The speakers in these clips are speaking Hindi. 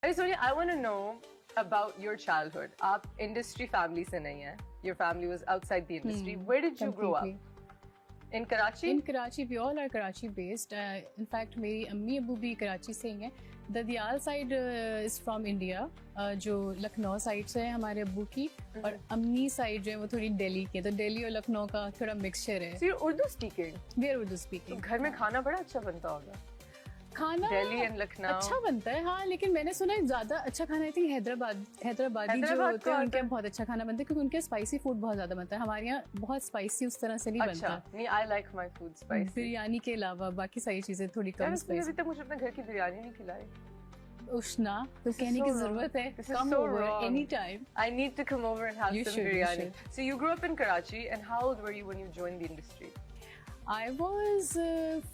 अरे Sonia, I want to know about your childhood. आप industry family से नहीं हैं. Your family was outside the industry. Where did you grow up? In Karachi? In Karachi, we all are Karachi based. In fact, मेरी अम्मी अबू भी कराची से ही हैं. ददियाल साइड is from India, जो लखनऊ साइड से है हमारे अब्बू की, और अम्मी साइड जो है वो थोड़ी दिल्ली की है. तो दिल्ली और लखनऊ का थोड़ा मिक्सचर है. So you're Urdu speaking? We are Urdu speaking. तो घर में खाना बड़ा अच्छा बनता होगा. खाना दिल्ली एंड लखनऊ अच्छा बनता है, हाँ, लेकिन मैंने सुना है ज्यादा अच्छा खाना आई थिंक हैदराबादी जो होते हैं उनके यहाँ बहुत अच्छा खाना बनता है, क्योंकि उनके स्पाइसी फूड बहुत ज्यादा बनता है. हमारे यहाँ बहुत स्पाइसी उस तरह से नहीं बनता. अच्छा, नहीं, I like my food spicy. Biryani के अलावा बाकी सारी चीजें थोड़ी कम स्पाइसी. अभी तक मुझे अपने घर की बिरयानी नहीं खिलाई. उष्णा तो कहने की जरूरत है. Come over anytime. I need to come over and have some biryani. So you grew up in Karachi, and how old were you when you joined the industry? I was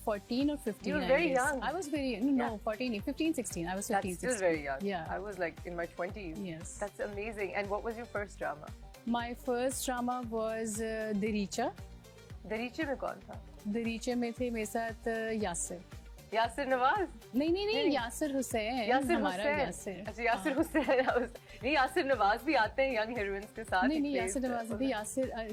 14 or 15. You were very young. I was very no, 14, 15, 16. I was 15, That's still 16. very young. Yeah. I was like in my 20s. Yes. That's amazing. And what was your first drama? My first drama was Daricha. दरीचे में कौन था? दरीचे में थे मेरे साथ यासिर. यासिर नवाज? नहीं, यासिर हुसैन. यासिर. अच्छा, यासिर हुसैन. नहीं, यासिर नवाज भी आते हैं यंग हीरोइंस के साथ. नहीं, यासिर नवाज भी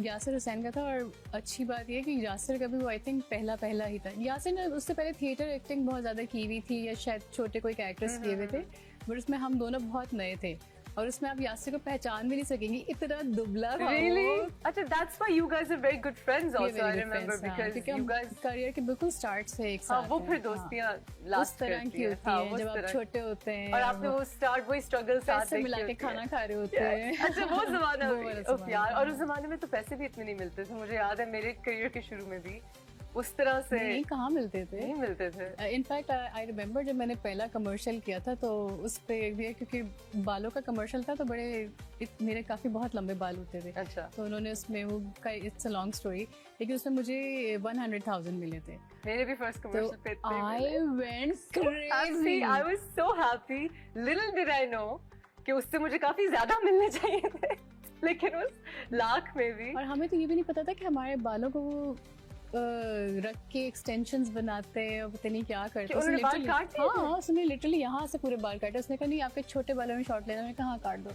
यासिर हुसैन का था. और अच्छी बात यह कि यासिर का भी वो आई थिंक पहला ही था. यासिर ने उससे पहले थिएटर एक्टिंग बहुत ज्यादा की हुई थी, या शायद छोटे कोई कैरेक्टर्स किए हुए थे, बट उसमें हम दोनों बहुत नए थे. और उसमें आप यासिर को पहचान भी नहीं सकेंगी, इतना दुबला था. Really? अच्छा, that's why you guys are very good friends also. I remember because you guys career के बिल्कुल स्टार्ट से एक साथ. वो फिर दोस्तियां लास्ट तरह की होती हैं जब आप छोटे होते हैं. और आपने वो स्टार्ट वही स्ट्रगल साथ पैसे मिला के खाना खा रहे होते हैं. अच्छा, वो जमाना यार. और उस जमाने में तो पैसे भी इतने नहीं मिलते थे. मुझे याद है मेरे करियर के शुरू में भी उस तरह से नहीं, कहाँ मिलते थे. नहीं मिलते थे. इनफैक्ट आई रिमेम्बर जब मैंने पहला कमर्शियल किया था तो उस पे भी, क्योंकि बालों का कमर्शियल था तो मेरे काफी बहुत लंबे बाल होते थे. अच्छा. तो उन्होंने उसमें वो इट्स अ लॉन्ग स्टोरी, लेकिन उसमें मुझे 100,000 मिले थे. मेरे भी फर्स्ट कमर्शियल पे थे. I went crazy. I was so happy. Little did I know कि उससे मुझे काफी ज्यादा मिलने चाहिए थे, लेकिन उस लाख में भी. और हमें तो ये भी नहीं पता था कि हमारे बालों को वो रख के एक्सटेंशंस बनाते हैं और पता नहीं क्या करते हैं. उसने लिटरली यहाँ से पूरे बाल काटे. उसने कहा नहीं, आपके छोटे बालों में शॉर्ट लेना. मैंने कहा हाँ, काट दो.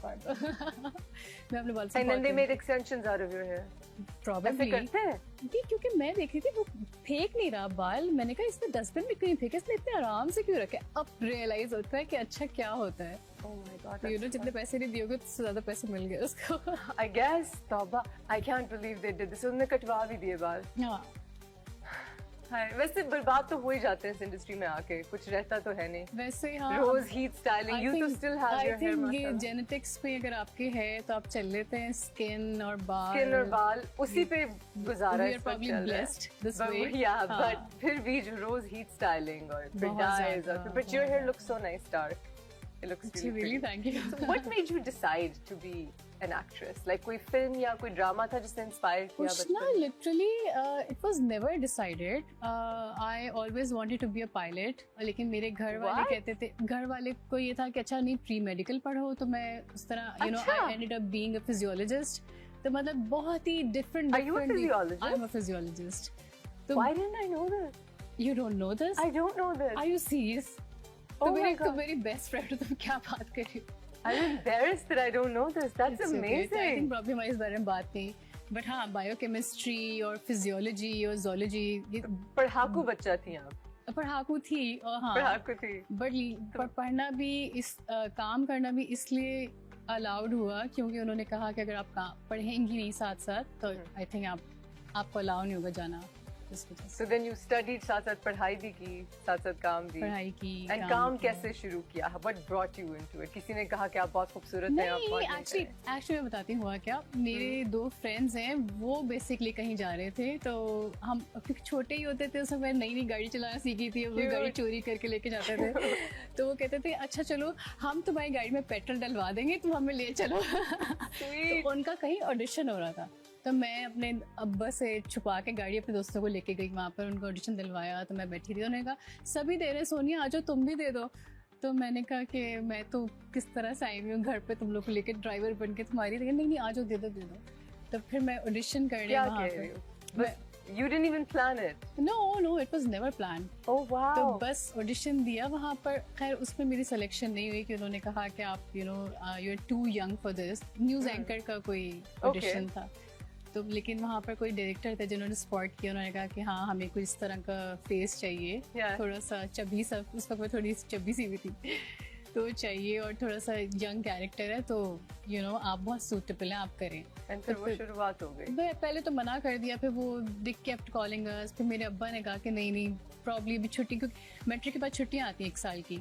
मैं अपने बाल से and then they made extensions out of your hair. Probably करते हैं क्योंकि मैं देख रही थी वो फेंक नहीं रहा बाल. मैंने कहा इसने डस्टबिन में क्यों नहीं फेंके, इसने इतने आराम से क्यों रखे. अब रियलाइज होता है कि अच्छा क्या होता है. Oh my God, you know, जितने पैसे नहीं दियोगे उससे ज्यादा पैसे मिल गए उसको. I guess तौबा, I can't believe they did this. उन्होंने कटवा भी दिए बाल. हाँ. वैसे बर्बाद तो हो ही जाते हैं इस इंडस्ट्री में आके, कुछ रहता तो है नहीं. वैसे हाँ, रोज हीट स्टाइलिंग, यू तो still have your hair muscle. ये जेनेटिक्स पे अगर आपके है तो आप चल लेते हैं. स्किन और बाल उसी पे गुजारा है. बट फिर भी जो रोज हीट स्टाइलिंग और फिर डाइज और फिर, but your hair looks so nice, dark. It looks really thank you. So what made you decide to be an actress? Like कोई फिल्म या कोई ड्रामा था जिसने इंस्पायर किया? Ushna, literally it was never decided. I always wanted to be a pilot. लेकिन मेरे घर वाले कहते थे, घर वाले को ये था कि अच्छा नहीं, प्री मेडिकल पढ़ो. तो मैं उस तरह I ended up being a physiologist. तो मतलब बहुत ही different. Are you a physiologist? I'm a physiologist. Why didn't I know this? You don't know this? I don't know this. Are you serious? तो मेरी बेस्ट फ्रेंड. तुम क्या बात कर रही हो? I'm embarrassed that I don't know this. That's amazing. I think probably हमारे इस बारे में बात नहीं. बट हाँ, बायोकेमिस्ट्री और फिजियोलॉजी और जोलॉजी. पढ़ाकू बच्चा थी आप? पढ़ाकू थी. और हाँ, पढ़ाकू थी. बट पढ़ना भी काम करना भी इसलिए अलाउड हुआ क्योंकि उन्होंने कहा कि अगर आप पढ़ेंगी नहीं साथ साथ तो आई थिंक आपको अलाउ नहीं होगा जाना. So then you studied, साथ साथ पढ़ाई भी की, साथ साथ काम भी. पढ़ाई की. And काम कैसे शुरू किया? What brought you into it? किसी ने कहा कि आप बहुत खूबसूरत हैं, आप बहुत एक्चुअली मैं बताती हूँ हुआ क्या. मेरे 2 फ्रेंड्स हैं, वो बेसिकली कहीं जा रहे थे. तो हम क्योंकि छोटे ही होते थे, उस समय नई गाड़ी चलाना सीखी थी, वो गाड़ी चोरी करके लेके जाते थे. तो वो कहते थे अच्छा चलो हम तुम्हारी गाड़ी में पेट्रोल डलवा देंगे, तुम हमें ले चलो. तो उनका कहीं ऑडिशन हो रहा था. तो मैं अपने अब्बा से छुपा के गाड़ी अपने दोस्तों को लेके गई वहाँ पर. उनको ऑडिशन दिलवाया. तो मैं बैठी थी. उन्होंने कहा सभी दे रहे, सोनिया आ जाओ तुम भी दे दो. तो मैंने कहा कि मैं तो किस तरह से आई हुई हूँ घर पे तुम लोग को लेके ड्राइवर बन के तुम्हारी. लेकिन नहीं आ जाओ, दे दो. तो फिर मैं ऑडिशन करने वहाँ पे You didn't even plan it. No, it was never planned. Oh wow. तो बस ऑडिशन दिया वहाँ पर, खैर उसमें मेरी सिलेक्शन नहीं हुई कि उन्होंने कहा कि आप you are too young for this. News anchor का कोई ऑडिशन था, तो लेकिन वहाँ पर कोई डायरेक्टर थे जिन्होंने स्पॉट किया। उन्होंने कहा कि हाँ हमें कुछ इस तरह का फेस चाहिए, थोड़ा सा चब्बी सा, उस वक्त मैं थोड़ी चब्बी सी भी थी, तो चाहिए और थोड़ा सा यंग कैरेक्टर है, तो आप बहुत सूटेबल हैं, आप करें। And फिर वो शुरुआत हो गई। मैं पहले तो मना कर दिया, फिर वो दे केप्ट कॉलिंग अस। फिर मेरे अब्बा ने कहा कि नहीं प्रॉब्ली अभी छुट्टी, क्योंकि मैट्रिक के बाद छुट्टियां आती हैं 1 साल की,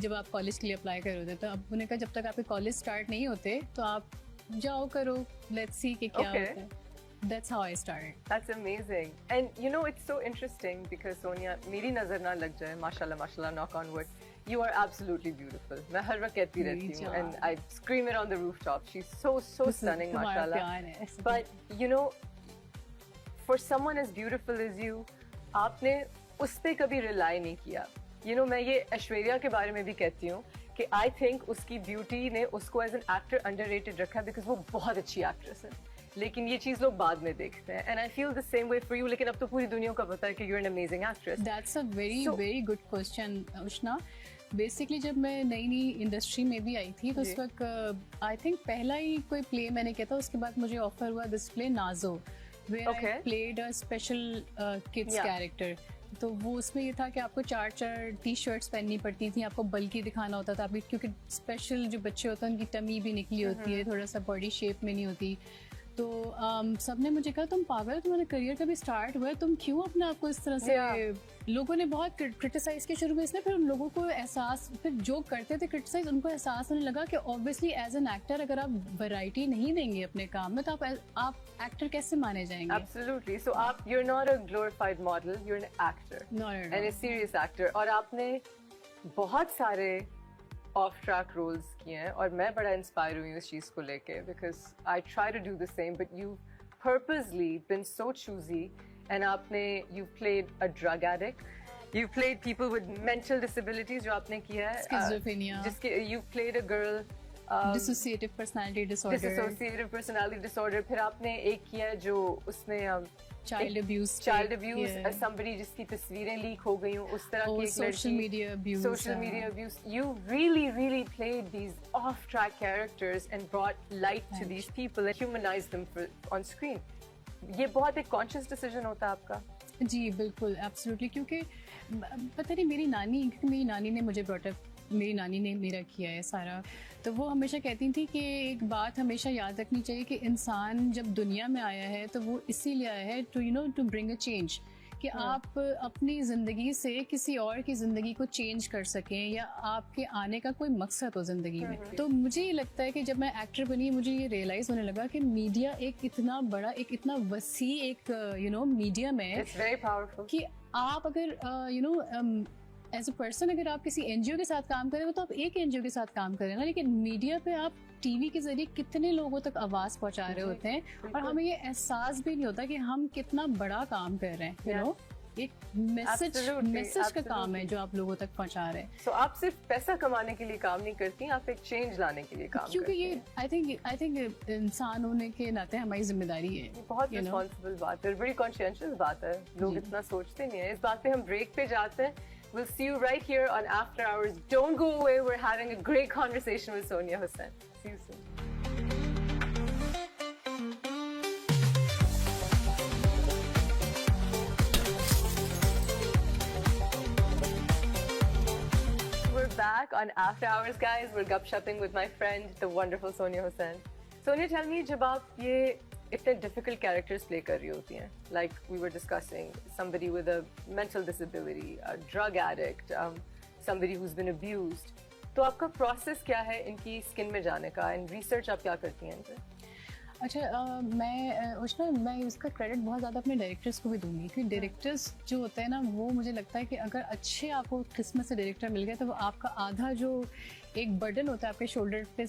जब आप कॉलेज के लिए अप्लाई कर होते, तो अब्बू ने कहा जब तक आपके कॉलेज स्टार्ट नहीं होते तो आप जाओ करो, लेट्स सी कि क्या होता है। That's how I started. That's amazing. And it's so interesting because Sonia, मेरी नजर ना लग जाए, माशाल्लाह माशाल्लाह, knock on wood, you are absolutely beautiful. मैं हर वक्त कहती रहती हूँ, and I scream it on the rooftop. She's so stunning, mashallah. But for someone as beautiful as you, आपने उस पे कभी rely नहीं किया। मैं ये ऐश्वर्या के बारे में भी कहती हूँ कि I think उसकी beauty ने उसको as an actor underrated रखा because वो बहुत अच्छी actress है। लेकिन ये चीज लोग बाद में देखते हैं, and I feel the same way for you. लेकिन अब तो पूरी दुनिया को पता है कि you're an amazing actress. That's a very good question, Ushana. Basically जब मैं नई इंडस्ट्री में भी आई थी तो उस वक्त आई थिंक पहला ही कोई प्ले मैंने किया था, उसके बाद मुझे ऑफर हुआ this play Nazo, where I played a special kids character. तो वो उसमें ये था कि आपको 4 टी-शर्ट्स पहननी पड़ती थी, आपको बल्कि दिखाना होता था, क्योंकि स्पेशल जो बच्चे होते हैं उनकी टमी भी निकली होती है, थोड़ा सा बॉडी शेप में नहीं होती। तो सबने मुझे कहा तुम पागल, तुम्हारा करियर कभी स्टार्ट हुआ है, तुम क्यों अपने आप को इस तरह से लोगों ने बहुत क्रिटिसाइज किया शुरू में इसने, फिर उन लोगों को एहसास, फिर जो करते थे क्रिटिसाइज, उनको एहसास होने लगा कि ऑब्वियसली एज एन एक्टर अगर आप वैरायटी नहीं देंगे अपने काम में तो आप एक्टर कैसे माने जाएंगे। Absolutely. So you're not a glorified model, you're an actor. No. And a serious actor. और आपने बहुत सारे ऑफ ट्रैक रोल्स किए हैं और मैं बड़ा इंस्पायर हुई हूँ इस चीज़ को लेके, because I try to do the same, but you purposely been so choosy and आपने you played a drug addict, you played people with mental disabilities जो आपने किया है, schizophrenia, जिसके you played a girl dissociative personality disorder, फिर आपने एक किया है जो उसमें चाइल्ड अब्यूज, somebody जिसकी तस्वीरें लीक हो गई हूँ, उस तरह की एक social media abuse. You really played these off track characters and brought light to these people and humanized them on screen. ये बहुत एक कॉन्शियस डिसीजन होता है आपका। जी बिल्कुल, एब्सोल्युटली, क्योंकि पता नहीं मेरी नानी ने मुझे ब्रॉट अप, मेरी नानी ने मेरा किया है सारा, तो वो हमेशा कहती थी कि एक बात हमेशा याद रखनी चाहिए कि इंसान जब दुनिया में आया है तो वो इसीलिए आया है टू ब्रिंग अ चेंज, कि आप अपनी ज़िंदगी से किसी और की ज़िंदगी को चेंज कर सकें या आपके आने का कोई मकसद हो ज़िंदगी में। तो मुझे ये लगता है कि जब मैं एक्टर बनी मुझे ये रियलाइज़ होने लगा कि मीडिया एक इतना बड़ा, एक इतना वसी एक मीडियम है कि आप अगर एज अ पर्सन अगर आप किसी एनजीओ के साथ काम करें तो आप एक एनजीओ के साथ काम करें ना, लेकिन मीडिया पे आप टीवी के जरिए कितने लोगों तक आवाज पहुंचा रहे होते हैं और हमें ये एहसास भी नहीं होता कि हम कितना बड़ा काम कर रहे हैं। एक मैसेज का काम है जो आप लोगों तक पहुंचा रहे हैं। So, आप सिर्फ पैसा कमाने के लिए काम नहीं करती, आप एक चेंज लाने के लिए काम करती हैं। क्योंकि ये आई थिंक इंसान होने के नाते हमारी जिम्मेदारी है। बहुत रिस्पॉन्सिबल बात है, बड़ी कॉन्शियस बात है, लोग इतना सोचते नहीं है। इस बात पे हम ब्रेक पे जाते हैं। We'll see you right here on After Hours. Don't go away. We're having a great conversation with Sonia Hussain. See you soon. We're back on After Hours, guys. We're gupshupping with my friend, the wonderful Sonia Hussain. Sonia, tell me, जब आप ये इतने डिफिकल्ट कैरेक्टर्स प्ले कर रही होती हैं, like we were discussing somebody with a mental disability, a drug addict, somebody who has been abused, तो आपका प्रोसेस क्या है इनकी स्किन में जाने का, एंड रिसर्च आप क्या करती हैं इनसे? अच्छा, मैं इसका क्रेडिट बहुत ज़्यादा अपने डायरेक्टर्स को भी दूंगी, क्योंकि डायरेक्टर्स जो होते हैं ना, वो मुझे लगता है कि अगर अच्छे आपको किस्मत से डायरेक्टर मिल गए तो वो आपका आधा जो एक बर्डन होता है आपके शोल्डर पे